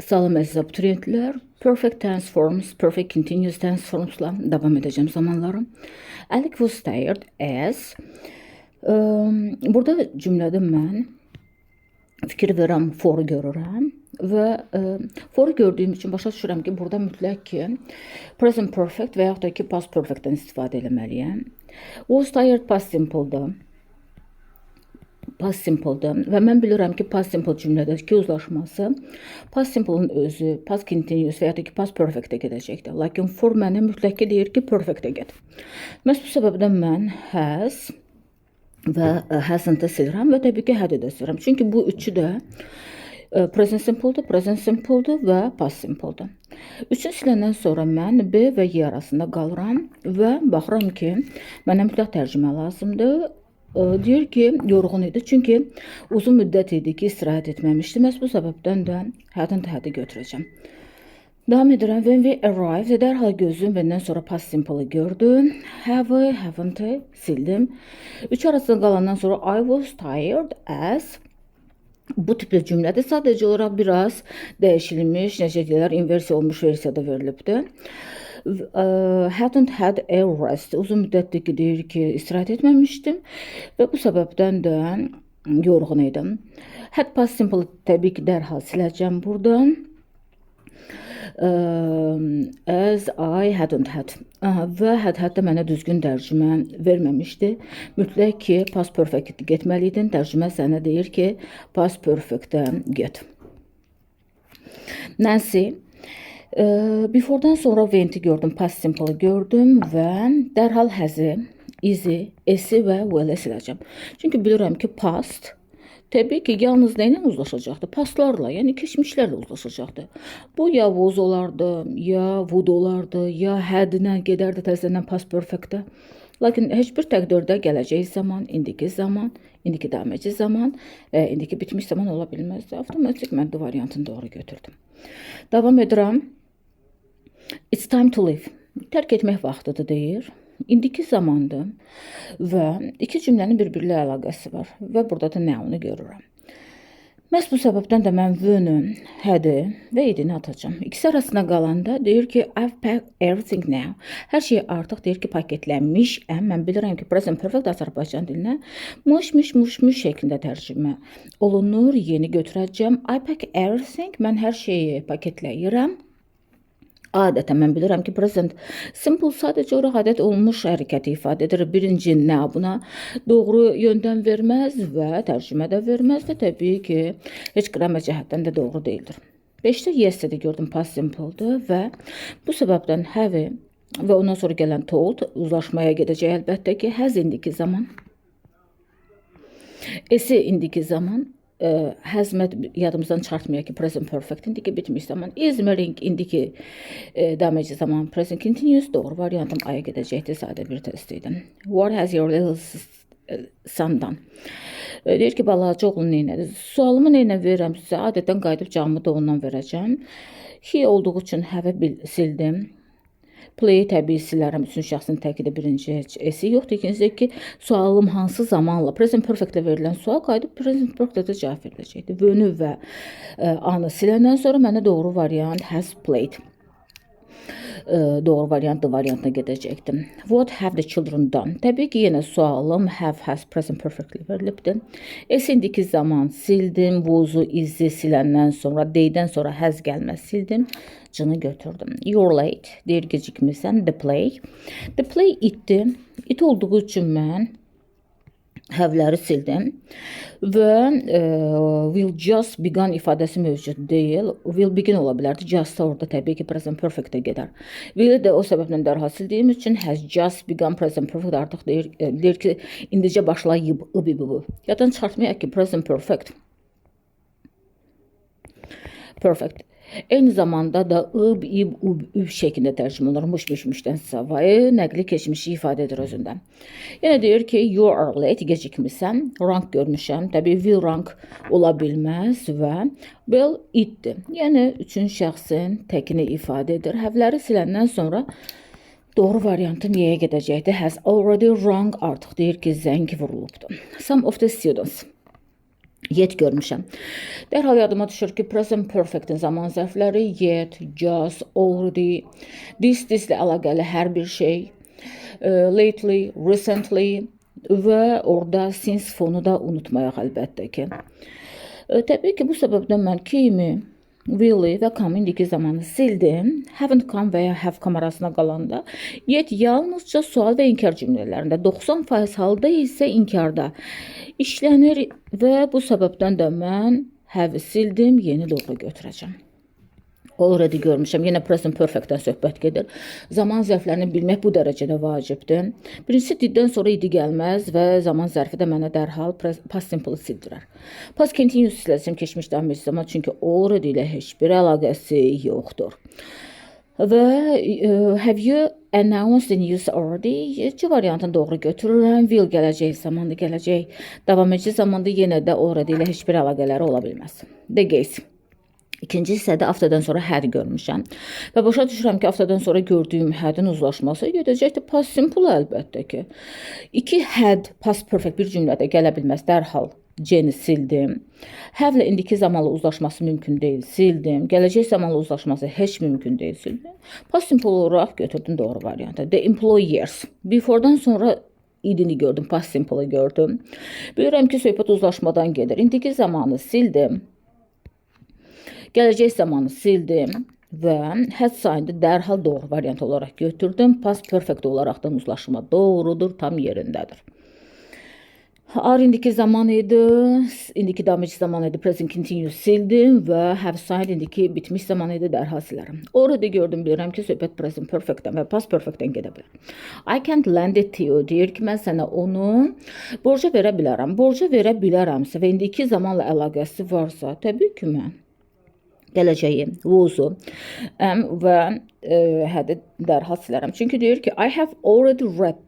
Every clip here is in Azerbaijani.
Salam əziz abituriyentlər. Perfect tense forms, perfect continuous tense formsla davam edəcəm zamanlarım. Alec was tired as. Burada cümlədə mən fikir verəm, for görürəm və for gördüyüm üçün başa düşürəm ki, burada mütləq ki present perfect və yaxud da ki past perfectdən istifadə etməliyəm. Was tired past simple'dır. Past simple'dır və mən bilirəm ki, past simple cümlədəki uzlaşması past simple'ın özü, past continuous və ya da ki, past perfectə gedəcəkdir. Lakin for mənə mütləq ki, deyir ki, perfectə get. Məhz bu səbəbdən mən has və hasn't-ı silirəm və təbii ki, had-ı da silirəm. Çünki bu üçü də present simple'dır və past simple'dır. Üçün siləndən sonra mən B və Y arasında qalıram və baxıram ki, mənə mütləq tərcümə lazımdır. Deyir ki, yorğun idi. Çünki uzun müddət idi ki, istirahət etməmişdi. Məhz bu səbəbdən də hadn't-ı götürəcəm. Davam edirəm. When we arrived, dərhal gözüm bəndən sonra past simple-ı gördüm. Have, haven't sildim. Üç arasında qalandan sonra I was tired as. Bu tipli cümlədə sadəcə olaraq biraz dəyişilmiş, necə deyirlər, inversiya olmuş versiyada verilibdir. Hadn't had a rest. Uzun müddətdir ki, deyir ki, istirahət etməmişdim və bu səbəbdən də yorğun idim. Had past simple təbii ki, dərhal siləcəm buradan. As I hadn't had. Və had-da mənə düzgün tərcümə verməmişdi. Mütləq ki, past perfect getməliydin. Tərcümə sənə deyir ki, past perfectə get. Nancy. Before'dan sonra went'i gördüm, past simple'ı gördüm və dərhal has-i, is-i, s-i və will-i siləcəm. Çünki bilirəm ki, past təbii ki, yalnız nə ilə uzlaşacaqdır? Pastlarla, yəni keçmişlərlə uzlaşacaqdır. Bu ya was olardı, ya would olardı, ya had-ilə gedərdi təzədən past perfect-də. Lakin heç bir təqdirdə gələcək zaman, indiki davamıcı zaman, indiki bitmiş zaman ola bilməzdi. Avtomatik mən bu variantını doğru götürdüm. Davam edirəm. It's time to leave. Tərk etmək vaxtıdır deyir. İndiki zamandır və iki cümlənin bir-birlə əlaqəsi var və burada da noun-u görürəm. Məhz bu səbəbdən də mən when-ü, had-ı və id-ini atacağım. İkisi arasında qalanda deyir ki, I've packed everything now. Hər şey artıq deyir ki, paketlənmişəm. Mən bilirəm ki, present perfect Azərbaycan dilinə muş şəklində tərcümə olunur. Yeni götürəcəm. I pack everything. Mən hər şeyi paketləyirəm. Adətən mən bilirəm ki, present simple sadəcə olaraq adət olmuş hərəkəti ifadə edir. Birinci nə buna doğru yöndən verməz və tərcümə də verməz və təbii ki, heç qramər cəhətdən də doğru deyildir. 5-də yes-də gördüm past simple-dır və bu səbəbdən have və ondan sonra gələn told uzlaşmaya gedəcək əlbəttə ki, has indiki zaman, s-i indiki zaman, hazmat yadımızdan çıxartmayaq ki, present perfect indiki bitmiş zaman, is marrying indiki damage zaman, present continuous doğru variantım aya gedəcəkdir, sadə bir test idi. What has your little son done? Deyir ki, balaca oğlun neynədir? Sualımı neynə verirəm sizə? Adətən qayıdıb cavabımı da ondan verəcəm. He olduğu üçün have sildim. Play təbii silərəm, üçün şəxsin təkidi birinci s-i yoxdur. İkincisi ki, sualım hansı zamanla, present perfectlə verilən sual qayıdıb present perfectlə cavab veriləcəkdir. When-ü və anı siləndən sonra mənə doğru variant has played. Doğru variantına gedəcəkdim. What have the children done? Təbii ki, yenə sualım have, has, present perfectly verilibdir. S indiki zaman sildim. Was-u, is-i siləndən sonra, day-dən sonra has gəlməz sildim. Cını götürdüm. You're late. Deyir gecikmirsən. The play. The play itdi. It olduğu üçün mən have-ləri sildim və will just begin ifadəsi mövcud deyil. Will begin ola bilərdi. Just orada təbii ki, present perfect-ə gedər. Will-i də o səbəbdən dərhal sildiyim üçün has just begun present perfect artıq deyir ki, indicə başlayıb. Yadan çıxartmayaq ki, present perfect. Perfect. Eyni zamanda da ıb, ib, ub, üb şəklində tərcümə olunur. Müşdən savayı nəqli keçmişi ifadə edir özündə. Yenə deyir ki, you are late, gecikmirsən. Rank görmüşəm. Təbii will rank ola bilməz və will itdir. Yəni üçün şəxsin təkini ifadə edir. Have-ləri siləndən sonra doğru variantım Y-yə gedəcəkdir. Has already rung artıq deyir ki, zəng vurulubdur. Some of the students. Yet görmüşəm. Dərhal yadıma düşür ki, present perfect'in zaman zərfləri yet, just, already, this-lə əlaqəli hər bir şey, lately, recently və orada since fonu da unutmayaq əlbəttə ki. Təbii ki, bu səbəbdən mən kimi, really və come indiki zamanı sildim. Haven't come və ya have come arasına qalanda yet yalnızca sual və inkar cümlələrində 90% halda isə inkarda işlənir və bu səbəbdən də mən have-i sildim, yeni doğru götürəcəm. Already görmüşəm. Yenə present perfectdən söhbət gedir. Zaman zərflərini bilmək bu dərəcədə vacibdir. Birincisi diddən sonra idi gəlməz və zaman zərfi də mənə dərhal past simple sildirər. Past continuous siləcəm keçmiş daim zaman, çünki already ilə heç bir əlaqəsi yoxdur. Və have you announced the news already? C variantını doğru götürürəm. Will gələcək zamandır, gələcək davam edici zamandır, yenə də already ilə heç bir əlaqələri ola bilməz. The case. İkinci hissədə afterdan sonra had görmüşəm və başa düşürəm ki, afterdan sonra gördüyüm hadin uzlaşması gedəcəkdir past simple əlbəttə ki. İki had past perfect bir cümlədə gələ bilməz, dərhal C'ni sildim. Have-lə indiki zamanla uzlaşması mümkün deyil, sildim. Gələcək zamanla uzlaşması heç mümkün deyil, sildim. Past simple olaraq götürdüm doğru variantı. The employers. Before'dan sonra idini gördüm, past simple'ı gördüm. Bilirəm ki, söhbət uzlaşmadan gedir. İndiki zamanı sildim. Gələcək zamanı sildim və had signed dərhal doğru variant olaraq götürdüm. Past perfect olaraqdan uzlaşma doğrudur, tam yerindədir. Are indiki zaman idi, indiki davam edici zaman idi, present continuous sildim və have signed indiki bitmiş zaman idi, dərhal silərəm. Orada gördüm, bilirəm ki, söhbət present perfectdən və past perfectdən gedə bilər. I can't lend it to you, deyir ki, mən sənə onu borca verə bilərəm. Borca verə bilərəmsə və indiki zamanla əlaqəsi varsa, təbii ki, mən gələcəyi, was-u və hədə dərhal silərəm. Çünki deyir ki, I have already read.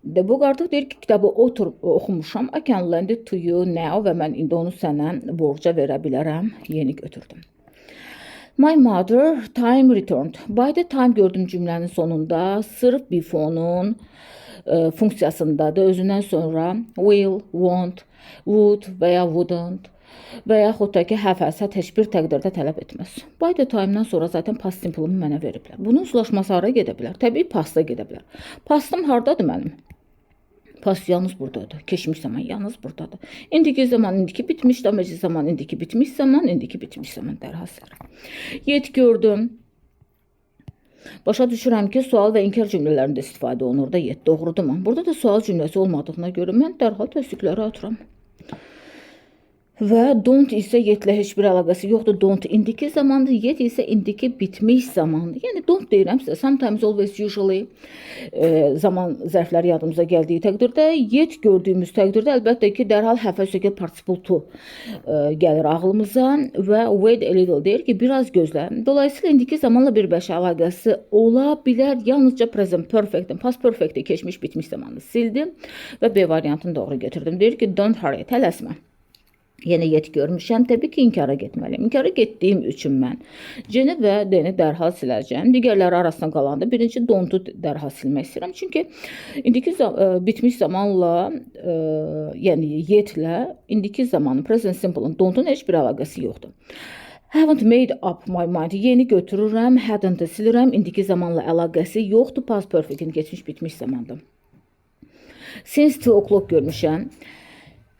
Bu artıq deyir ki, kitabı oxumuşam. I can lend it to you now və mən indi onu sənə borca verə bilərəm. Yeni götürdüm. My mother time returned. By the time gördüm cümlənin sonunda sırf before'nun funksiyasındadır. Özündən sonra will, won't, would və ya wouldn't və yaxud da ki, have-həsət heç bir təqdirdə tələb etməz. By the time-dan sonra zaten past simple-ımı mənə veriblər. Bunun uzlaşması hara gedə bilər? Təbii pasta gedə bilər. Pastım hardadır mənim? Past yalnız buradadır. Keçmiş zaman yalnız buradadır. İndiki zaman, indiki bitmiş, davam edici zaman, indiki bitmiş zaman, indiki bitmiş zaman dərhasır. Yet gördüm. Başa düşürəm ki, sual və inkar cümlələrində istifadə olunur da yet. Doğrudurmu? Burada da sual cümləsi olmadığına görə mən dərhal təsdiqləri atıram. Və don't isə yetlə heç bir əlaqəsi yoxdur. Don't indiki zamandır, yet isə indiki bitmiş zamandır. Yəni don't deyirəm sizə, sometimes, always, usually zaman zərfləri yadımıza gəldiyi təqdirdə, yet gördüyümüz təqdirdə əlbəttə ki, dərhal have sökət participle to gəlir ağlımıza və wait a little deyir ki, biraz gözlə. Dolayısıyla indiki zamanla birbaşa əlaqəsi ola bilər. Yalnızca present perfect, past perfect keçmiş bitmiş zamanı sildim və B variantını doğru götürdüm. Deyir ki, don't hurry, tələsmə. Yenə yet görmüşəm, təbii ki, inkara getməliyim. İnkara getdiyim üçün mən C-ni və D-ni dərhal siləcəm. Digərləri arasında qalanda birinci don't-u dərhal silmək istəyirəm. Çünki indiki bitmiş zamanla, yəni yetlə indiki zamanın, present simple-ın don't-un heç bir əlaqəsi yoxdur. Haven't made up my mind. Yeni götürürəm, hadn't-ı silirəm. İndiki zamanla əlaqəsi yoxdur. Past perfect-in keçmiş bitmiş zamandır. Since 2 o'clock görmüşəm.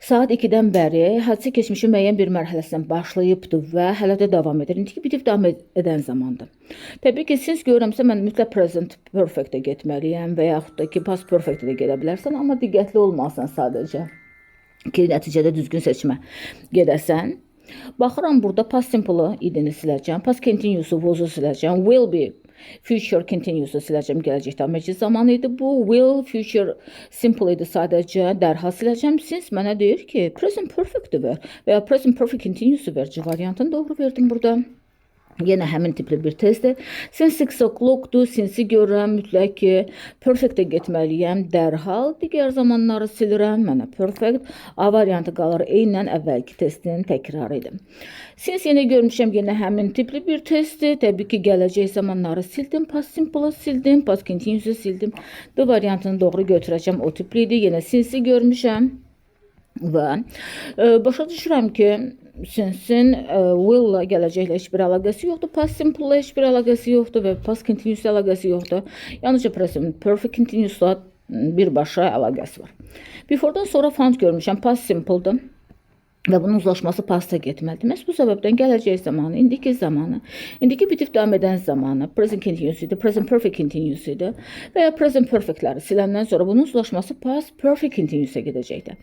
Saat 2-dən bəri hadisə keçmişin müəyyən bir mərhələsindən başlayıbdır və hələ də davam edir. İndiki bitib davam edən zamandır. Təbii ki, siz görəmsə, mən mütləq present perfect-ə getməliyəm və yaxud da ki, past perfect-ə də gedə bilərsən, amma diqqətli olmalısan sadəcə ki, nəticədə düzgün seçmə gedəsən. Baxıram, burada past simple-ı idini siləcəm, past continuous-u was-u siləcəm, will be future continuous-u siləcəm, gələcək davam edici zaman idi. Bu will, future simple idi, sadəcə dərhal siləcəm. Since mənə deyir ki, present perfect-ü ver və ya present perfect continuous-u ver. C variantını doğru verdim burada. Yenə həmin tipli bir testdir. Since 6 o'clock-dur, since-i görürəm, mütləq ki, perfect-ə getməliyəm, dərhal. Digər zamanları silirəm, mənə perfect. A variantı qalır, eynən əvvəlki testin təkrarı idi. Since yenə görmüşəm, yenə həmin tipli bir testdir. Təbii ki, gələcək zamanları sildim, past simple-ı sildim, past continuous-u sildim. D variantını doğru götürəcəm, o tipli idi. Yenə since-i görmüşəm. Və başa düşürəm ki, sinsin will-la gələcəklə heç bir əlaqəsi yoxdur, past simple-la heç bir əlaqəsi yoxdur və past continuous-la əlaqəsi yoxdur. Yalnızca present perfect continuous-la birbaşa əlaqəsi var. Before-dan sonra found görmüşəm, past simple-dır. Və bunun uzlaşması pasta getməlidir. Məhz bu səbəbdən gələcək zamanı, indiki bitib davam edən zamanı, present continuous idi, present perfect continuous idi və ya present perfectləri siləndən sonra bunun uzlaşması past perfect continuous-a gedəcəkdir.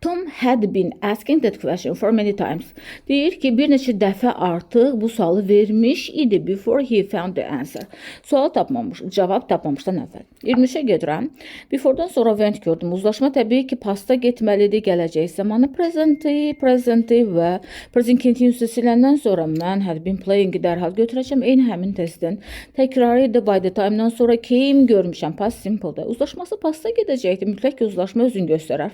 Tom had been asking that question for many times. Deyir ki, bir neçə dəfə artıq bu sualı vermiş idi before he found the answer. Sualı tapmamış, cavab tapmamışdan əvvəl. 23-ə gedirəm. Before-dan sonra went gördüm. Uzlaşma təbii ki, pasta getməlidir, gələcək zamanı presenti və present continuous siləndən sonra mən had been playing-i dərhal götürəcəm. Eyni həmin testdən təkrarı idi. By the time-dan sonra came görmüşəm. Past simple-da. Uzlaşması pasta gedəcəkdir. Mütləq ki, uzlaşma özünü göstərər.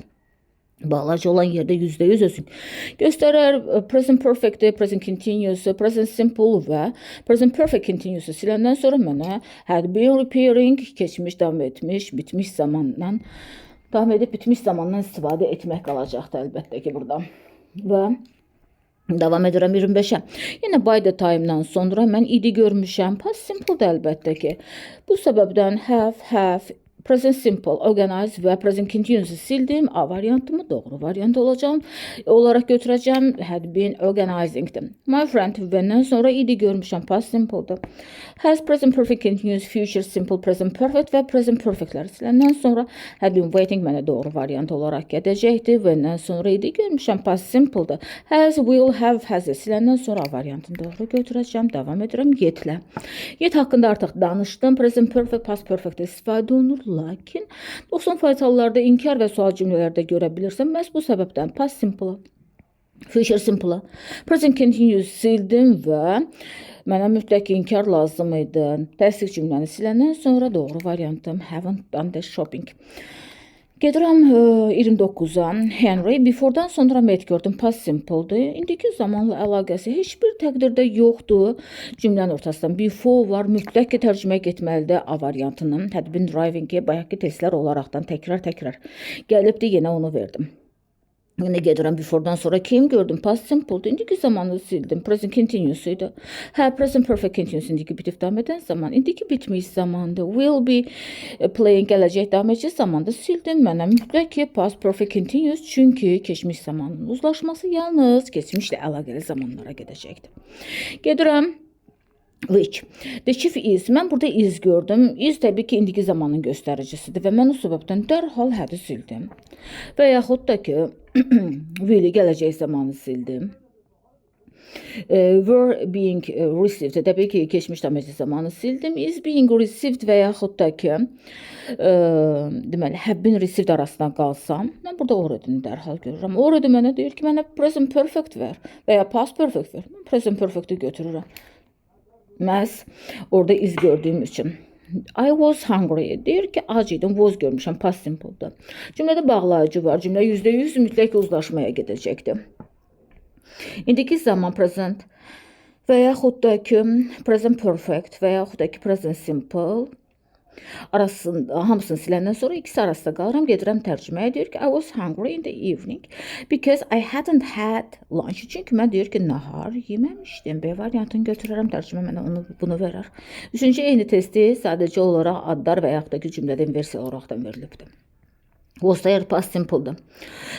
Bağlacı olan yerdə %100 özün göstərər. Present perfect, present continuous, present simple və present perfect continuous siləndən sonra mənə had been repairing, keçmiş, davam etmiş, bitmiş zamandan istifadə etmək qalacaqdır əlbəttə ki burada. Və davam edirəm 25-ə. Yenə by the time-dan sonra mən idi görmüşəm. Past simple-da əlbəttə ki. Bu səbəbdən have, present simple, organize və present continuous sildim. A variantımı doğru variant olaraq götürəcəm. Had been organizing-dim. My friend vəndən sonra idi görmüşəm. Past simple-dır. Has, present perfect continuous, future simple, present perfect və present perfectləri siləndən sonra had been waiting mənə doğru variant olaraq gedəcəkdir. Vəndən sonra idi görmüşəm. Past simple-dır. Has, will, have, has siləndən sonra A variantını doğru götürəcəm. Davam edirəm 7-lə. 7 haqqında artıq danışdım. Present perfect, past perfect istifadə olunur. Lakin 90% hallarda inkar və sual cümlələrdə görə bilirsən. Məhz bu səbəbdən past simple, future simple, present continuous sildim və mənə mütləq inkar lazım idi. Təsdiq cümləni siləndən sonra doğru variantım haven't done the shopping. Gedirəm 29-a. Henry before-dan sonra met gördüm. Past simple-dır. İndiki zamanla əlaqəsi heç bir təqdirdə yoxdur. Cümlənin ortasından before var. Mütləq ki, tərcümə getməlidir A variantının. Had been driving-i bayaqki testlər olaraqdan təkrar gəlibdi. Yenə onu verdim. Yine gedirəm before-dan sonra came gördüm. Past simple-dır. İndiki zamanı sildim. Present continuous idi. Present perfect continuous indiki bitib davam edən zaman. İndiki bitmiş zamandır. Will be playing gələcək davam edəcək zamanda sildim. Mənə mütləq ki past perfect continuous çünki keçmiş zamanın uzlaşması yalnız keçmişlə əlaqəli zamanlara gedəcəkdir. Gedirəm which. The chief is. Mən burada is gördüm. Is təbii ki, indiki zamanın göstəricisidir və mən o səbəbdən dərhal hədi sildim. Və yaxud da ki, will gələcək zamanı sildim. Were being received. Təbii ki, keçmiş daməcə zamanı sildim. Is being received və yaxud da ki, deməli, have been received arasında qalsam, mən burada already-ni dərhal görürəm. Already mənə deyir ki, mənə present perfect ver və ya past perfect ver. Mən present perfect-i götürürəm. Məhz orada iz gördüyüm üçün. I was hungry. Deyir ki, ac idim. Was görmüşəm. Past simple-da. Cümlədə bağlayıcı var. Cümlə %100 mütləq uzlaşmaya gedəcəkdir. İndiki zaman present və yaxud da ki present perfect və yaxud da ki present simple arasında hamısını siləndən sonra ikisi arasında qalıram. Gedirəm tərcüməyə. Deyir ki, I was hungry in the evening because I hadn't had lunch. Çünki mən deyir ki, nahar yeməmişdim. B variantını götürərəm. Tərcümə mənə bunu verər. Üçüncü eyni testi sadəcə olaraq adlar və yaxud da ki cümlədə inversiya olaraqdan verilibdir. Was there past simple-dır.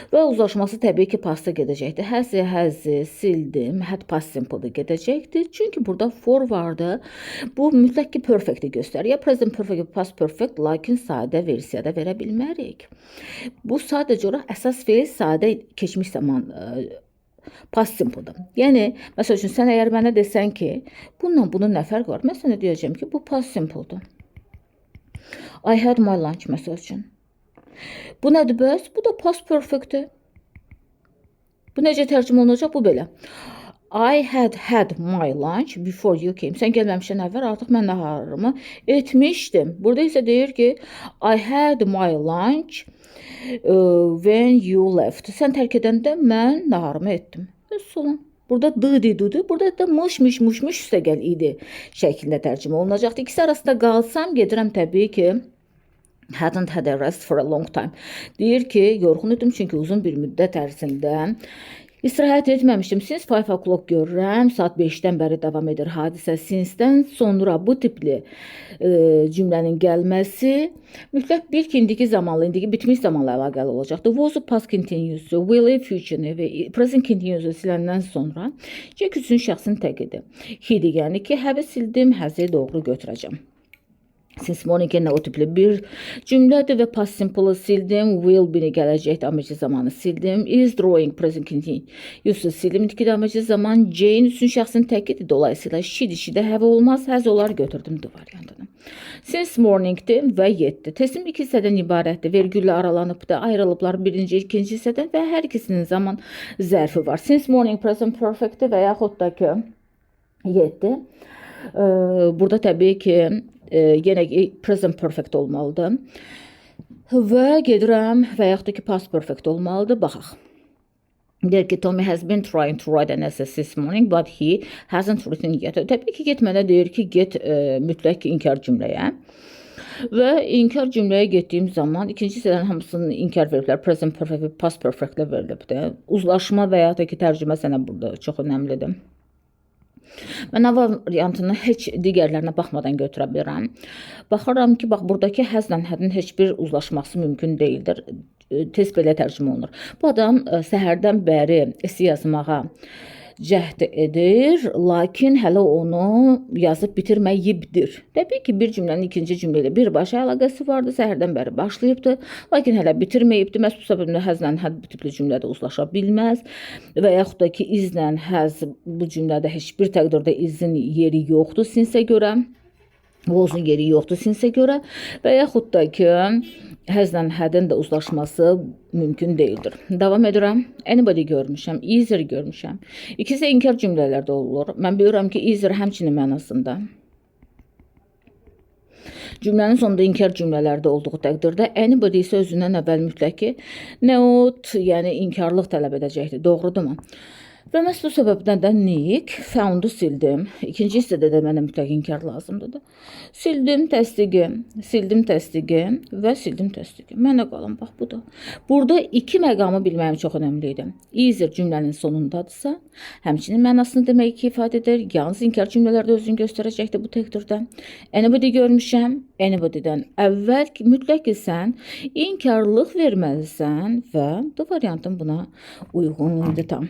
Və uzlaşması təbii ki pasta gedəcəkdir. Həzi sildim. Had past simple-dır gedəcəkdir. Çünki burada for vardı. Bu mütləq ki perfect-i göstərir. Ya present perfect, past perfect, lakin sadə versiyada verə bilmərik. Bu sadəcə olaraq əsas feil sadə keçmiş zaman past simple-dır. Yəni, məsəl üçün, sən əgər mənə desən ki, bunun nə fərq var? Mən sənə deyəcəm ki, bu past simple-dır. I had my lunch, məsəl üçün. Bu nədir bəs? Bu da past perfect-dir. Bu necə tərcümə olunacaq? Bu belə. I had my lunch before you came. Sən gəlməmişdən əvvəl artıq mən naharımı etmişdim. Burada isə deyir ki, I had my lunch when you left. Sən tərk edəndə mən naharımı etdim. Sonra burada dı, burada da muş üstəgəl idi şəklində tərcümə olunacaqdır. İkisi arasında qalsam, gedirəm təbii ki Hadn't had a rest for a long time. Deyir ki, yorğun idim çünki uzun bir müddət ərzində istirahət etməmişdim. Since 5 o'clock görürəm, saat 5-dən bəri davam edir hadisə. Since-dən sonra bu tipli cümlənin gəlməsi mütləq bir ki, indiki zamanla, indiki bitmiş zamanla əlaqəli olacaqdır. Was past continuous, will future və present continuous siləndən sonra kök üçün şəxsin təqidi. He-dir, yəni ki, həvi sildim, həzi doğru götürəcəm. Since morning yenə o tipli bir cümlədir və past simple sildim, will bini gələcək damacı zamanı sildim, is drawing present continuous sildim, indiki damacı zaman Jane üçün şəxsin təqidi, dolayısıyla she'dir, she'də həvi olmaz, həz olar götürdüm D variantını. Since morningdir və yetdi. Testim iki hissədən ibarətdir, vergüllə aralanıbdır, ayrılıblar birinci, ikinci hissədən və hər ikisinin zaman zərfi var. Since morning present perfectdir və yaxud da ki yetdi. Burada təbii ki yenə present perfect olmalıdır. Və gedirəm və yaxud da ki past perfect olmalıdır. Baxaq. Deyir ki, Tommy has been trying to write an essay this morning, but he hasn't written yet. Təbii ki, getmədə deyir ki, get mütləq inkar cümləyə. Və inkar cümləyə getdiyim zaman ikinci hissədən hamısının inkar veriblər. Present perfect və past perfect ilə verilibdir. Uzlaşma və yaxud da ki tərcümə sənə burada çox önəmlidir. Mən A variantını heç digərlərinə baxmadan götürə bilirəm. Baxıram ki, bax, buradakı həzlə hədin heç bir uzlaşması mümkün deyildir. Tez belə tərcümə olunur. Bu adam səhərdən bəri esi yazmağa cəhd edir, lakin hələ onu yazıb bitirməyibdir. Təbii ki, bir cümlənin ikinci cümlə ilə birbaşa əlaqəsi vardı, səhərdən bəri başlayıbdır, lakin hələ bitirməyibdir. Məhz bu səbəblə həzlə həd bu tipli cümlədə uzlaşa bilməz və yaxud da ki, izlə həz bu cümlədə heç bir təqdirdə izin yeri yoxdur sinsə görə, vozun yeri yoxdur sinsə görə və yaxud da ki, həzlə hədin də uzlaşması mümkün deyildir. Davam edirəm. Anybody görmüşəm, easier görmüşəm. İkisi inkar cümlələrdə olur. Mən bilirəm ki, easier həmçinin mənasında. Cümlənin sonunda inkar cümlələrdə olduğu təqdirdə anybody isə özündən əvvəl mütləq ki, not, yəni inkarlıq tələb edəcəkdir. Doğrudurmu? Və məhz bu səbəbdən də Nick found-u sildim. İkinci hissədə də mənə mütləq inkar lazımdır. Sildim təsdiqi və sildim təsdiqi. Mənə qalan, bax, bu da. Burada iki məqamı bilməyim çox önəmli idi. Easier cümlənin sonundadırsa, həmçinin mənasını demək ki, ifadə edir. Yalnız inkar cümlələrdə özünü göstərəcəkdir bu təqdirdən. Anybody görmüşəm, anybody'dən əvvəl mütləq ki, sən inkarlıq verməlisən və D variantın buna uyğun idi tam.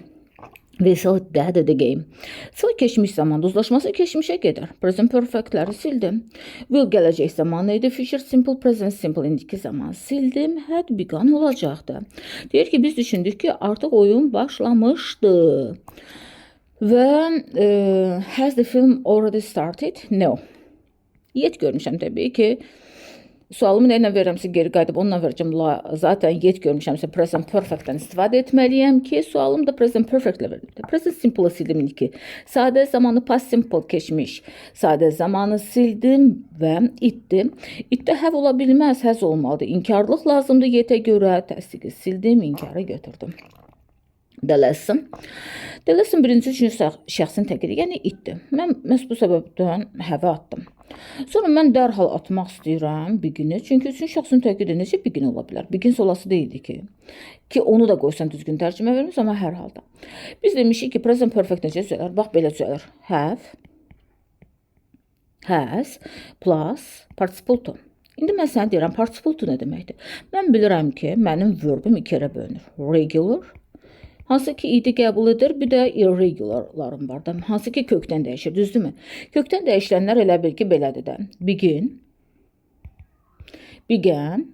We saw that at the game. Sonra keçmiş zamanda uzlaşması keçmişə gedər. Present perfectləri sildim. Will gələcək zamanı idi. Future simple, present simple indiki zaman sildim. Had begun olacaqdı. Deyir ki, biz düşündük ki, artıq oyun başlamışdı. Və has the film already started? No. Yet görmüşəm təbii ki. Sualımı nə ilə verirəmsə geri qayıdıb onunla verəcəm. Zaten yet görmüşəmsə present perfectdən istifadə etməliyəm ki, sualım da present perfect ilə verilibdir. Present simple sildim ki, sadə zamanı past simple keçmiş. Sadə zamanı sildim və itdim. İtdə həv ola bilməz, həz olmalıdır. İnkarlıq lazımdır yetə görə. Təsdiqi sildim, inkarı götürdüm. The lesson birinci üçüncü şəxsin təqidi, yəni itdir. Mən məhz bu səbəbdən həvə atdım. Sonra mən dərhal atmaq istəyirəm begini, çünki üçün şəxsin təqidi necə begin ola bilər? Begin solası deyildi ki, onu da qoysan düzgün tərcümə vermiş, amma hər halda. Biz demişik ki, present perfect necə düzələr? Bax, belə düzələr. Have, has, plus, participle to. İndi mən sənə deyirəm, participle to nə deməkdir? Mən bilirəm ki, mənim verbim iki yerə bölünür. Regular, hansı ki idi qəbul edir, bir də irregularlarım var da, hansı ki kökdən dəyişir, düzdürmü? Kökdən dəyişilənlər elə bil ki, belədir də. Begin, began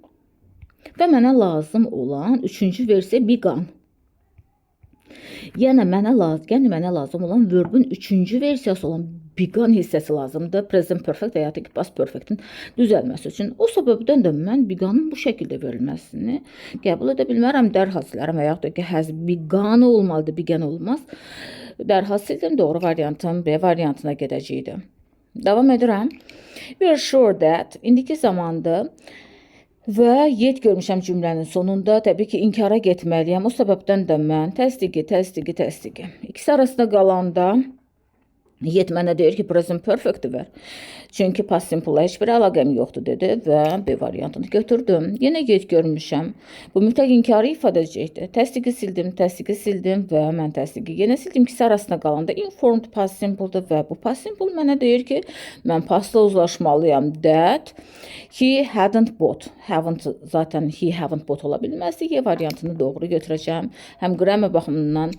və mənə lazım olan üçüncü versiya began. Yəni mənə lazım olan verbin üçüncü versiyası olan began hissəsi lazımdır. Present perfect və ya da ki, past perfect'in düzəlməsi üçün. O səbəbdən də mən beganın bu şəkildə verilməsini qəbul edə bilmərəm. Dərhal silərəm və ya da ki, has began olmalıdır, began olmaz. Dərhal sildim, doğru variantım B variantına gedəcəkdir. Davam edirəm. We are sure that indiki zamanda və yet görmüşəm cümlənin sonunda, təbii ki, inkara getməliyəm. O səbəbdən də mən təsdiqi. İkisi arasında qalanda Yet mənə deyir ki, present perfect ver. Çünki past simple-la heç bir əlaqəm yoxdur dedi və B variantını götürdüm. Yenə yet görmüşəm. Bu mütləq inkarı ifadə edəcəkdir. Təsdiqi sildim və mən təsdiqi yenə sildim. İkisi arasında qalanda informed past simple-dır və bu past simple mənə deyir ki, mən pastla uzlaşmalıyam. That he hadn't bought. Haven't zaten he haven't bought ola bilməzdi. Y variantını doğru götürəcəm. Həm qrammer baxımından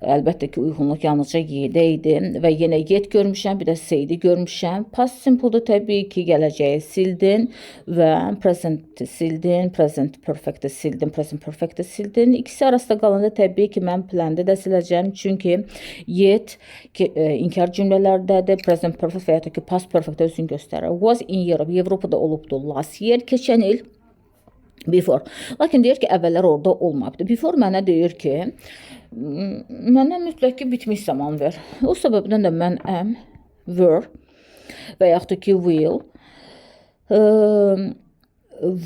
əlbəttə ki, uyğunluq yalnızca Y-də idi və yenə yet görmüşəm, bir də say-di görmüşəm. Past simple-da təbii ki, gələcəyi sildin və present sildin, present perfect-i sildin, present perfect-i sildin. İkisi arasında qalanda təbii ki, mən planned də siləcəm, çünki yet inkar cümlələrdədir, present perfect və ya da ki, past perfect özünü göstərir. Was in Europe, Avropada olubdur last year, keçən il. Before. Lakin deyir ki, əvvəllər orada olmayıbdır. Before mənə deyir ki, mənə mütləq ki, bitmiş zaman ver. O səbəbdən də mən am, were və yaxud da ki, will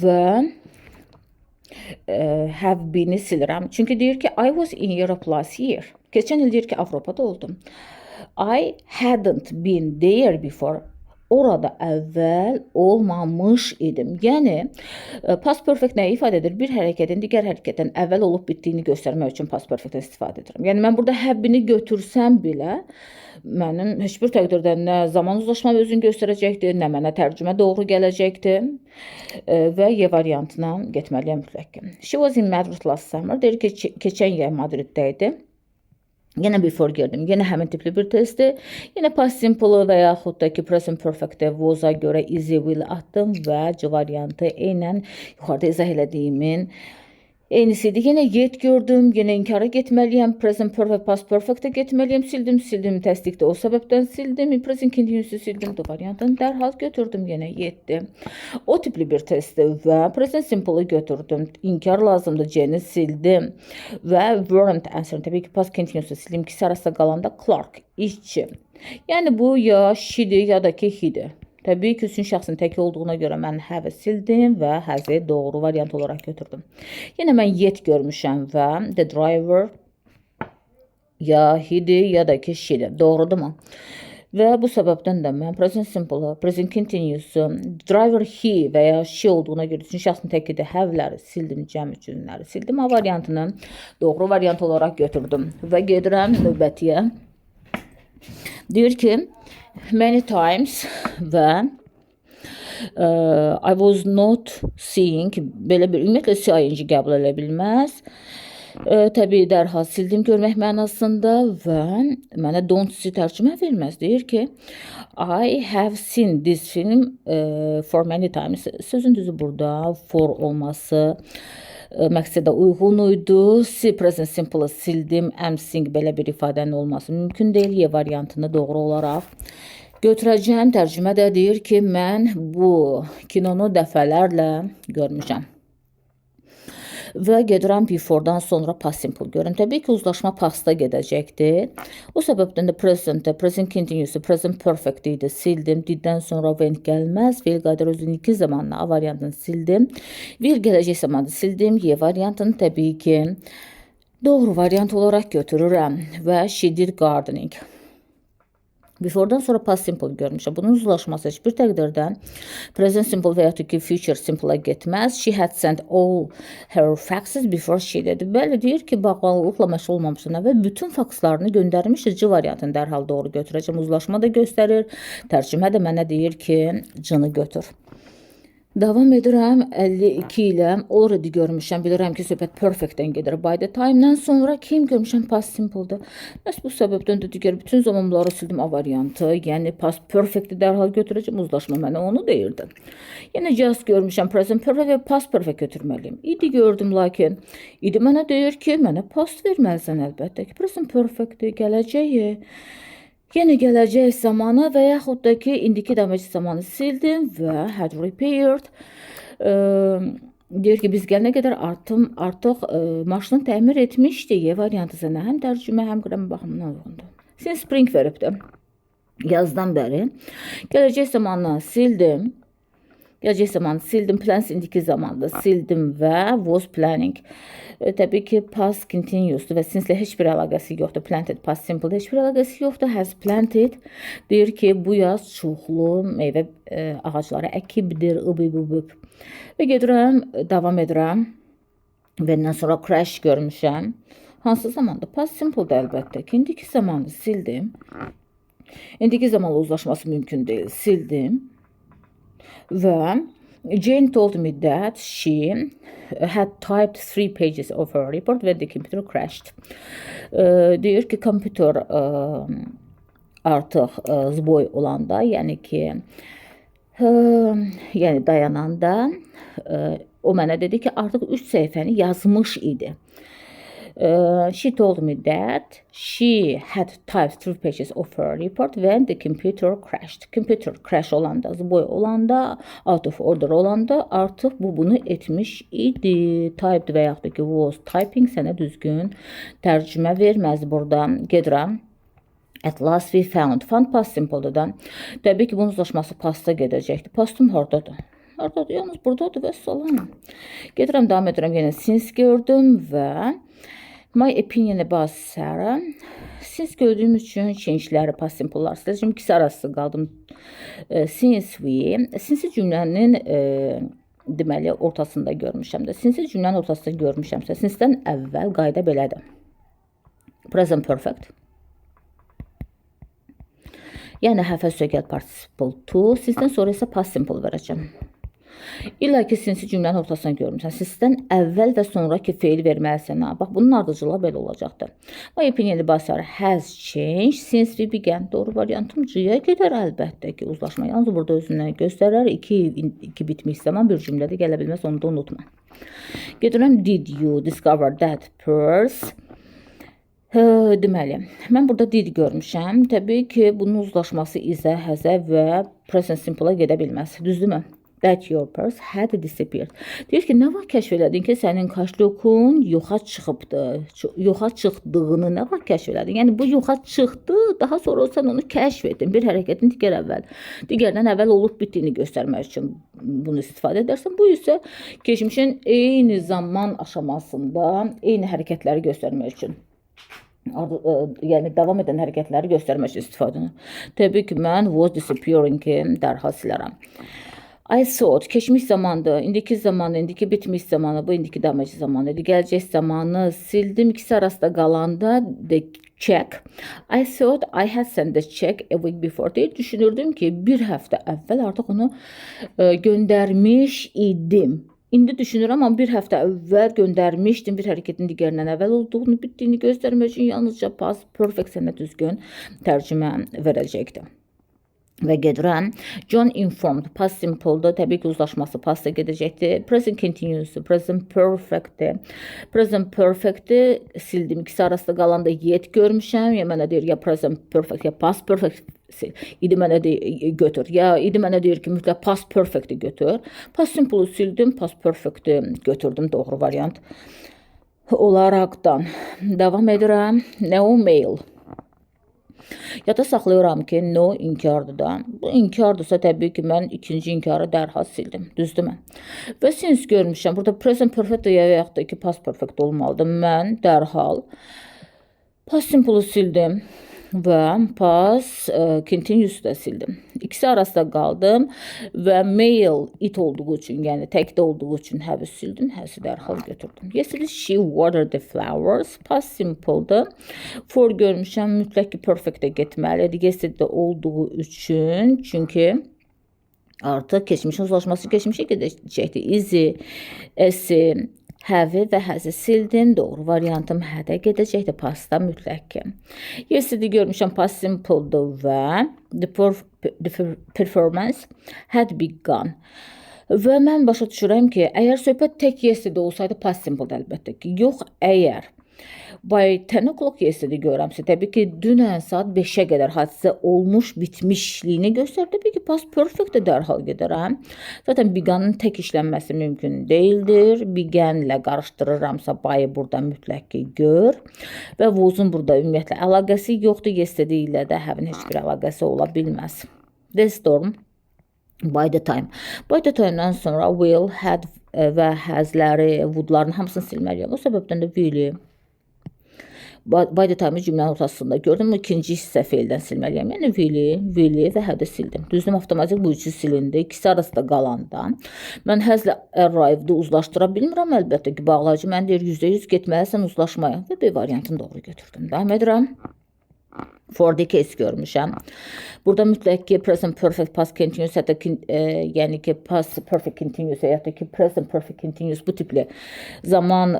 və have been-i silirəm. Çünki deyir ki, I was in Europe last year. Keçən il deyir ki, Avropada oldum. I hadn't been there before. Orada əvvəl olmamış idim. Yəni, past perfect nəyi ifadə edir? Bir hərəkətin digər hərəkətdən əvvəl olub bitdiyini göstərmək üçün past perfect-dən istifadə edirəm. Yəni, mən burada have-ni götürsəm belə, mənim heç bir təqdirdə nə zaman uzlaşma özünü göstərəcəkdir, nə mənə tərcümə doğru gələcəkdir və Y variantına getməliyəm mütləq. She was in Madrid last summer. Deyir ki, keçən yay Madriddə idi. Yenə before girdim. Yenə həmin tipli bir testdir. Yenə past simple və yaxud da ki, present perfect-də was-a görə is-i will atdım və C variantı eynən yuxarıda izah elədiyimin eynisiydi. Yenə yet gördüm. Yenə inkara getməliyəm. Present perfect, past perfect-də getməliyəm. Sildim, təsdiqdə o səbəbdən sildim. Present continuous'u sildim. D variantını dərhal götürdüm. Yenə yetdi. O tipli bir testdir və present simple-ı götürdüm. İnkar lazımdır. C-ni sildim. Və weren't answer-ını təbii ki, past continuous'u sildim. İkisi arasında qalanda Clark, işçi. Yəni bu ya she-dir ya da ki he-dir. Təbii ki, üçün şəxsin tək olduğuna görə mən have sildim və has-i doğru variant olaraq götürdüm. Yenə mən yet görmüşəm və the driver ya he-dir ya da ki she-dir. Doğrudurmu? Və bu səbəbdən də mən present simple, present continuous, driver he və ya she olduğuna görə üçün şəxsin təkidir have-ləri sildim, cəmi cümlələri sildim. A variantını doğru variant olaraq götürdüm və gedirəm növbətiyə. Deyir ki, many times və I was not seeing, belə bir ümumiyyətlə C-ing qəbul edə bilməz. Təbii dərhal sildim görmək mənasında və mənə don't see tərcümə verməz. Deyir ki, I have seen this film for many times. Sözün düzü burada for olması məqsədə uyğun idi. C present simple sildim, am seeing belə bir ifadənin olması mümkün deyil. Y variantını doğru olaraq götürəcəm. Tərcümə də deyir ki, mən bu kinonu dəfələrlə görmüşəm. Və gedirəm before-dan sonra past simple görürəm. Təbii ki, uzlaşma past-da gedəcəkdir. O səbəbdən də present continuous, present perfect idi. Sildim. Diddən sonra when gəlməz. Will qadir özünün iki zamanına A variantını sildim. Will gələcək zamanı sildim. Y variantını təbii ki, doğru variant olaraq götürürəm. Və she did gardening. Before-dan sonra past simple görmüşəm. Bunun uzlaşması heç bir təqdirdən present simple və ya ki, future simple-a getməz. She had sent all her faxes before she dedi. Bəli, deyir ki, bağlılıqla məşğul olmamışdan əvvəl bütün fakslarını göndərmişdir. C variantını dərhal doğru götürəcəm. Uzlaşma da göstərir. Tərcümə də mənə deyir ki, C-ni götür. Davam edirəm 52 ilə already görmüşəm. Bilirəm ki, söhbət perfect-dən gedir. By the time-dan sonra kim görmüşəm? Past simple-da. Məhz bu səbəbdən də digər bütün zamanları sildim A variantı. Yəni past perfect-i dərhal götürəcəm. Uzlaşma mənə onu deyirdi. Yenə just görmüşəm. Present perfect və past perfect götürməliyim. İdi gördüm, lakin idi mənə deyir ki, mənə past verməlisən əlbəttə ki. Present perfect-i, gələcəyi. Yenə gələcək zamanı və yaxud da ki, indiki dəməcək zamanı sildim və had repaired. Deyir ki, biz gələnə qədər artıq maşını təmir etmişdi. Y variantı sənə həm tərcümə, həm qrammer baxımından uyğundur. Since spring veribdir. Yazdan bəri. Gələcək zamanı sildim. Gələcək zamanı sildim. Plans indiki zamanda sildim və was planning. Təbii ki, past continuousdur və since-lə heç bir əlaqəsi yoxdur. Planted, past simple-da heç bir əlaqəsi yoxdur. Has planted deyir ki, bu yaz çoxlu meyvə ağacları əkibdir. Və gedirəm, davam edirəm. Və ondan sonra crash görmüşəm. Hansı zamanda? Past simple-da əlbəttə ki, indiki zamanı sildim. İndiki zamanla uzlaşması mümkün deyil. Sildim. Və Jane told me that she had typed 3 pages of her report when the computer crashed. Deyir ki, kompüter artıq zboy olanda, yəni ki, yəni dayananda o mənə dedi ki, artıq 3 səhifəni yazmış idi. She told me that she had typed 3 pages of her report when the computer crashed. Computer crash olanda, zboy olanda, out of order olanda artıq bu bunu etmiş idi. Typed və yaxud da ki, was typing sənə düzgün tərcümə verməz burada. Gedirəm. At last we found. Found past simple-dır da. Təbii ki, bunun uzlaşması pasta gedəcəkdir. Pastum hardadır? Hardadır? Yalnız buradadır və salam. Gedirəm, davam edirəm. Yenə since gördüm və my opinion about Sarah. Since gördüyüm üçün change-ləri, past simple-lar siləcəm. İkisi arası qaldım. Since cümlənin deməli ortasında görmüşəm də. Since cümlənin ortasında görmüşəmsə, since-dən əvvəl qayda belədir. Present perfect. Yəni həfə sögəl participle to. Since-dən sonra isə past simple verəcəm. İlla ki, sinsi cümlənin ortasına görmüşsən. Sinsidən əvvəl və sonraki feil verməlisən. Bax, bunun ardıcılığı belə olacaqdır. My opinion about Sarah has changed since we began. Doğru variantım C-yə gedər əlbəttə ki, uzlaşma. Yalnız burada özündən göstərər. İki bitmiş zaman bir cümlədə gələ bilməz, onu da unutma. Gedirəm, did you discover that purse? Deməli, mən burada did görmüşəm. Təbii ki, bunun uzlaşması izə, həzə və present simple-a gedə bilməz. Düzdürmü? That your purse had disappeared. Deyir ki, nə var kəşf elədin ki, sənin kaşlokun yoxa çıxıbdır. Yoxa çıxdığını nə var kəşf elədin? Yəni, bu yoxa çıxdı, daha sonra sən onu kəşf etdin. Bir hərəkətin digərdən əvvəl olub bitdiyini göstərmək üçün bunu istifadə edərsən. Bu isə keçmişin eyni zaman aşamasında eyni hərəkətləri göstərmək üçün. Yəni, davam edən hərəkətləri göstərmək üçün istifadə edin. Təbii ki, mən was disappearing-i dərhal silərəm. I thought, keçmiş zamandır, indiki zamanı, indiki bitmiş zamanı, bu indiki damacı zamanı, gələcək zamanı sildim, ikisi arasında qalanda the check. I thought I had sent the check a week before. Deyir, düşünürdüm ki, bir həftə əvvəl artıq onu göndərmiş idim. İndi düşünürəm, amma bir həftə əvvəl göndərmişdim, bir hərəkətin digərindən əvvəl olduğunu, bitdiyini göstərmək üçün yalnızca past perfect sənə düzgün tərcümə verəcəkdir. Və gedirəm. John informed. Past simple-da təbii ki, uzlaşması pasta gedəcəkdir. Present continuous, present perfect-dir. Present perfect-dir sildim. İkisi arasında qalanda yet görmüşəm. Ya mənə deyir, ya present perfect, ya past perfect idi mənə götür. Ya idi mənə deyir ki, mütləq past perfect-i götür. Past simple-u sildim, past perfect-i götürdüm. Doğru variant olaraqdan. Davam edirəm. No mail. Yada saxlayıram ki, no inkardır da. Bu inkardırsa təbii ki, mən ikinci inkarı dərhal sildim. Düzdürmü? Və since görmüşəm. Burada present perfect ya yaxud da ki, past perfect olmalıdır. Mən dərhal past simple-u sildim və past continuous da sildim. İkisi arasında qaldım və mail it olduğu üçün, yəni təkdə olduğu üçün həvi sildim, həzi dərhal götürdüm. Yesterday she watered the flowers. Past simple-dır. For görmüşəm, mütləq ki, perfect-ə getməlidir. Yesterday olduğu üçün, çünki artıq keçmişin uzlaşması keçmişə gedəcəkdir. Izi, esi, həvi və həzi sildim. Doğru variantım hədə gedəcəkdir pasta mütləq ki. Yesterday görmüşəm past simple-dır və the performance had begun. Və mən başa düşürəm ki, əgər söhbət tək yesterday olsaydı past simple-dır əlbəttə ki. Yox, əgər by 10 o'clock yesterday görəmsə, təbii ki, dünən saat 5-ə qədər hadisə olmuş, bitmişliyini göstərir. Təbii ki, past perfect-də dərhal gedərəm. Zaten beganın tək işlənməsi mümkün deyildir. Began-lə qarışdırıramsa, bayı burada mütləq ki, gör. Və was-un burada ümumiyyətlə əlaqəsi yoxdur. Yesterday ilə də həvin heç bir əlaqəsi ola bilməz. The storm By the time. By the time'dan sonra will, had və has'ləri, would-ların hamısını silməliyəm. O səbəbdən də will'i by the time cümlənin ortasında gördüm. İkinci hissə feildən silməliyəm. Yəni will'i və had'i sildim. Düzdür, avtomatik bu üçü silindi. İkisi arasında qalanda mən has'lə arrived'ı uzlaşdıra bilmirəm. Əlbəttə ki, bağlayıcı mən deyir %100 getməlisən uzlaşmaya və B variantını doğru götürdüm. Davam edirəm. For the case görmüşəm. Burada mütləq ki present perfect past continuous hətta ki, yəni ki past perfect continuous hətta ki present perfect continuous bu tipli zaman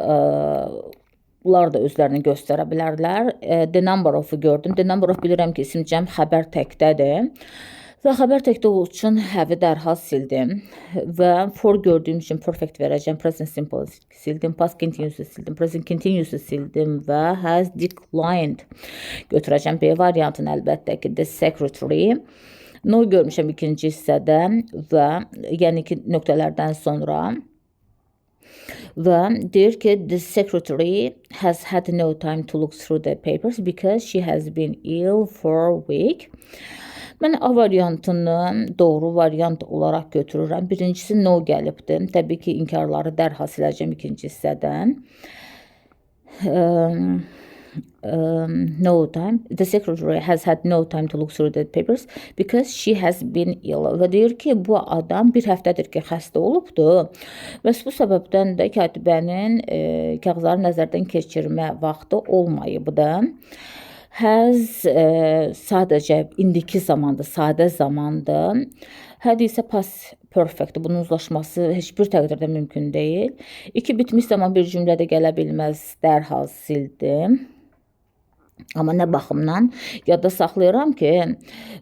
bunlar da özlərini göstərə bilərlər. The number of gördüm. The number of bilirəm ki isim cəm xəbər təkdədir. Və xəbər təkdə olduğu üçün have-i dərhal sildim və for gördüyüm üçün perfect verəcəm. Present simple sildim, past continuous sildim, present continuous sildim və has declined götürəcəm. B variantını əlbəttə ki the secretary. No görmüşəm ikinci hissədə və yəni ki nöqtələrdən sonra və deyir ki the secretary has had no time to look through the papers because she has been ill for a week. Mən A variantını doğru variant olaraq götürürəm. Birincisi no gəlibdir. Təbii ki, inkarları dərhal siləcəm ikinci hissədən. No time. The secretary has had no time to look through the papers because she has been ill. Və deyir ki, bu adam bir həftədir ki, xəstə olubdur. Və bu səbəbdən də katibənin kağızları nəzərdən keçirmə vaxtı olmayıbdır. Has sadəcə indiki zamandır, sadə zamandır. Had isə past perfect. Bunun uzlaşması heç bir təqdirdə mümkün deyil. İki bitmiş zaman bir cümlədə gələ bilməz, dərhal sildim. Amma nə baxımdan yadda saxlayıram ki,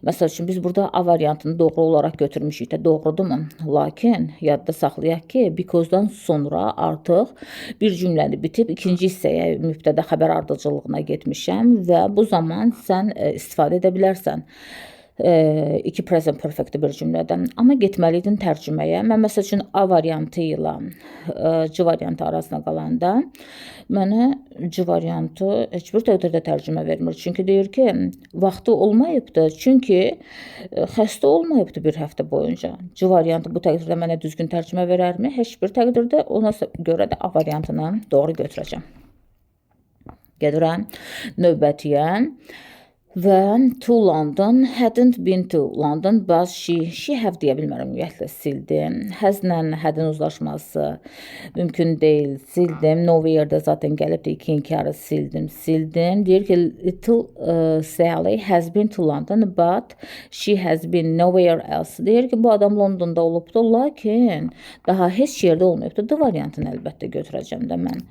məsəl üçün biz burada A variantını doğru olaraq götürmüşük də, doğrudurmu? Lakin yadda saxlayaq ki, because-dan sonra artıq bir cümləni bitib ikinci hissəyə mübtədə xəbər ardıcıllığına getmişəm və bu zaman sən istifadə edə bilərsən. İki present perfect bir cümlədən. Amma getməliydin tərcüməyə. Mən məsəl üçün A variantı ilə C variantı arasına qalanda mənə C variantı heç bir təqdirdə tərcümə vermir. Çünki deyir ki, vaxtı olmayıbdır. Çünki xəstə olmayıbdır bir həftə boyunca. C variantı bu təqdirdə mənə düzgün tərcümə verərmi? Heç bir təqdirdə, ona görə də A variantını doğru götürəcəm. Gedirəm növbətiyə. Və to London, hadn't been to London, but she have deyə bilmərəm, ümumiyyətlə sildim. Has'lə had'in uzlaşması mümkün deyil, sildim. Nowhere-də zaten gəlibdir, iki inkarı sildim. Deyir ki, little Sally has been to London, but she has been nowhere else. Deyir ki, bu adam Londonda olubdur, lakin daha heç yerdə olmayıbdır. D variantını əlbəttə götürəcəm də mən.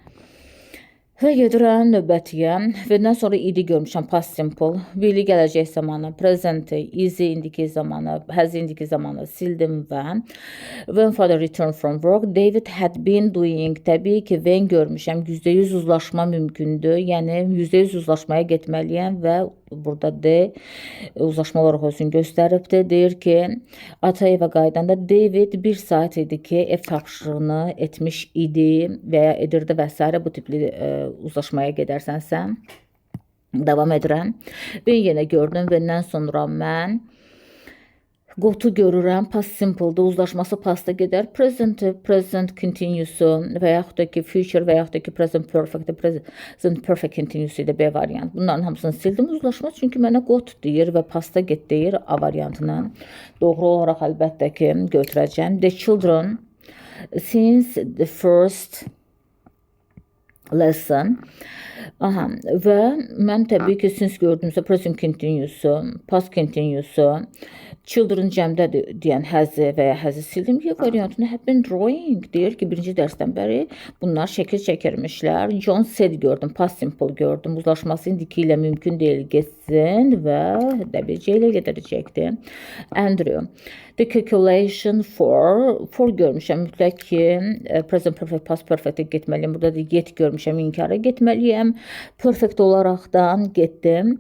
Və gedirəm növbətiyə. Vədən sonra idi görmüşəm, past simple. Will'i gələcək zamanı, present, easy indiki zamanı, has indiki zamanı sildim və when father returned from work, David had been doing. Təbii ki, when görmüşəm, %100 uzlaşma mümkündür. Yəni, %100 uzlaşmaya getməliyəm və burada D uzlaşma olaraq özünü göstəribdir. Deyir ki, ata evə qaydanda David 1 saat idi ki, ev tapşırığını etmiş idi və ya edirdi və s. bu tipli uzlaşmaya gedərsənsə. Davam edirəm. Ben yenə gördüm və ondan sonra mən go-to görürəm, past simple-da uzlaşması pasta gedər, present continuous-u və yaxud da ki future və yaxud da ki present perfect continuous-u ilə B variant. Bunların hamısını sildim uzlaşma, çünki mənə got deyir və pasta get deyir A variantını. Doğru olaraq əlbəttə ki götürəcəm. The children since the first lesson. Aha, və mən təbii ki since gördüyümsə present continuous-u, past continuous-u, children cəmdədir deyən həzi və ya həzi sildim ki, variantını have been drawing deyir ki, birinci dərsdən bəri bunlar şəkil çəkirmişlər. John said gördüm, past simple gördüm, uzlaşması indiki ilə mümkün deyil, getsin və dəbicə ilə gedəcəkdir. Andrew, the calculation for görmüşəm, mütləq ki present perfect, past perfect getməliyəm. Burada da get görmüşəm, inkara getməliyəm. Perfect olaraqdan getdim.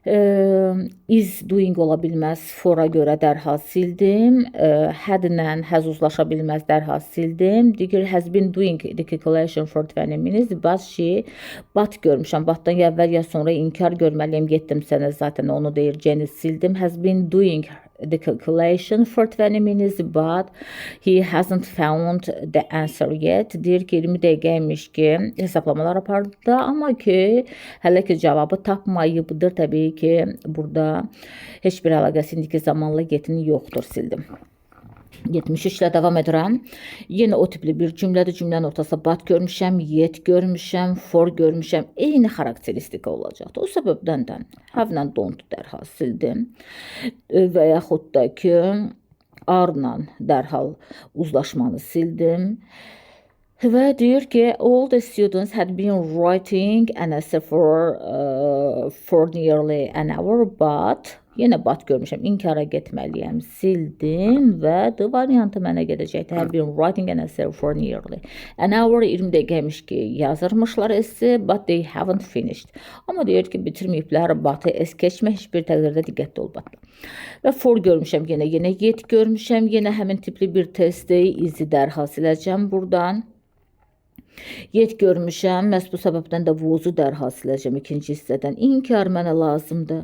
Is doing ola bilməz, for-a görə dərhal sildim. Had-lə has uzlaşa bilməz, dərhal sildim. Digər has been doing the calculation for 20 minutes, but görmüşəm. But-dan əvvəl ya sonra inkar görməliyəm, getdim sənə zaten onu deyir, Jenny sildim. Has been doing the calculation for 20 minutes, but he hasn't found the answer yet. Deyir ki 20 dəqiqəymiş ki hesablamalar apardı, amma ki hələ ki cavabı tapmayıbdır. Təbii ki burada heç bir əlaqəsi indiki zamanla getinin yoxdur, sildim. 73-lə davam edirəm. Yenə o tipli bir cümlədir. Cümlənin ortasında but görmüşəm, yet görmüşəm, for görmüşəm. Eyni xarakteristika olacaqdır. O səbəbdən də have-la don't dərhal sildim. Və yaxud da ki are-la dərhal uzlaşmanı sildim. Və deyir ki all the students had been writing an essay for nearly an hour, but yenə but görmüşəm, inkara getməliyəm, sildim və the variantı mənə gedəcəkdir. Have been writing an essay for nearly an hour, 20 dəqiqəymiş ki yazırmışlar essay, but they haven't finished. Amma deyir ki bitirməyiblər, but'ı es keçmə, heç bir təqdirdə diqqətli ol but. Və for görmüşəm, yenə yet görmüşəm, yenə həmin tipli bir testdir, izi dərhal siləcəm buradan. Yet görmüşəm, məhz bu səbəbdən də was-u dərhal siləcəm ikinci hissədən. İnkar mənə lazımdır.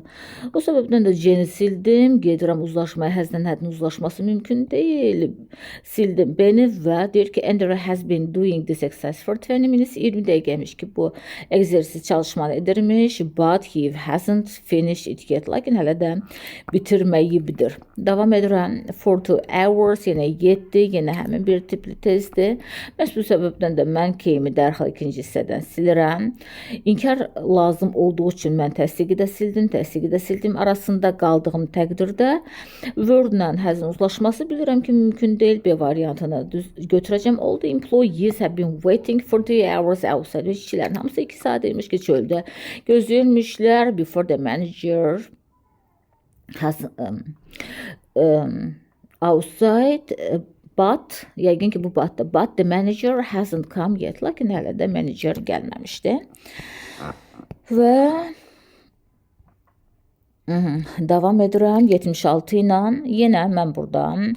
O səbəbdən də Jen'i sildim. Gedirəm uzlaşmaya, həzlə hədin uzlaşması mümkün deyil. Sildim beni və deyir ki Andrew has been doing this exercise for 20 minutes. 20 dəqiqəymiş ki bu egzersiz çalışmanı edirmiş, but he hasn't finished it yet. Lakin hələ də bitirməyibdir. Davam edirəm. For 2 hours, yenə yetdi, yenə həmin bir tipli testdir. Məhz bu səbəbdən də mən keyimi dərhal ikinci hissədən silirəm. İnkar lazım olduğu üçün mən təsdiqi də sildim. Arasında qaldığım təqdirdə word-la həzin uzlaşması bilirəm ki mümkün deyil. B variantını götürəcəm. All the employees have been waiting for 2 hours outside. İşçilərin hamısı 2 saat demiş ki çöldə gözləyirmişlər. Before the manager has outside. But, yəqin ki bu but'da, but the manager hasn't come yet. Lakin hələ də manager gəlməmişdi. Və davam edirəm 76 ilə. Yenə mən buradan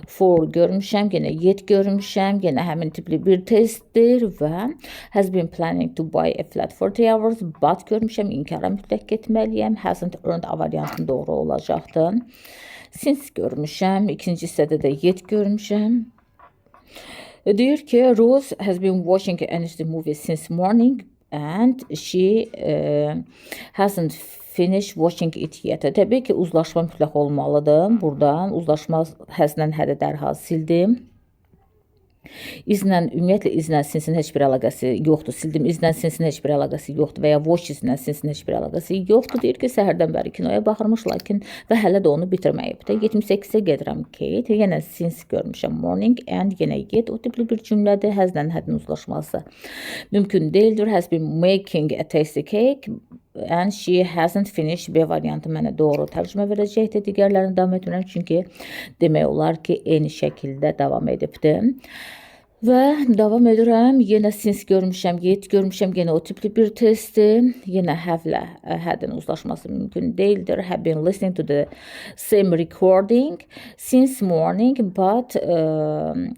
for görmüşəm, yenə yet görmüşəm, yenə həmin tipli bir testdir və has been planning to buy a flat for 2 hours, but görmüşəm, inkara mütləq getməliyəm. Hasn't earned variantın doğru olacaqdır. Since görmüşəm, ikinci hissədə də yet görmüşəm. Deyir ki Rose has been watching an movie since morning and she hasn't finished watching it yet. Təbii ki uzlaşma mütləq olmalıdır. Buradan uzlaşma həzlə hədə dərhal sildim. İzlə, ümumiyyətlə izlə sinsin heç bir əlaqəsi yoxdur. Sildim, izlə sinsin heç bir əlaqəsi yoxdur və ya watch izlə sinsin heç bir əlaqəsi yoxdur. Deyir ki, səhərdən bəri kinoya baxırmış, lakin və hələ də onu bitirməyib. 78-ə gedirəm Kate. Yenə since görmüşəm morning and yenə yet. O tipli bir cümlədir. Həzlə hədin uzlaşması mümkün deyildir. Has been making a tasty cake and she hasn't finished. B variantı mənə doğru tərcümə verəcəkdir. Digərlərini davam etmirəm çünki demək olar ki eyni şəkildə davam edibdir. Və davam edirəm. Yenə since görmüşəm, yet görmüşəm, yenə o tipli bir testdir. Yenə have-lə hədin uzlaşması mümkün deyildir. Have been listening to the same recording since morning, but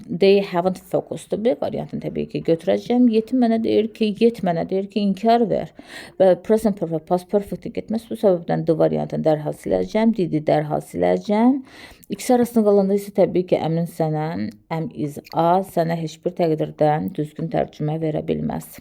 they haven't focused. B variantını təbii ki götürəcəm. Yet mənə deyir ki inkar ver. Və present perfect, past perfect getməz. Bu səbəbdən the variantını dərhal siləcəm. Didi dərhal siləcəm. İkisi arasında qalanda isə təbii ki əmin sənə, am is a sənə heç bir təqdirdə düzgün tərcümə verə bilməz.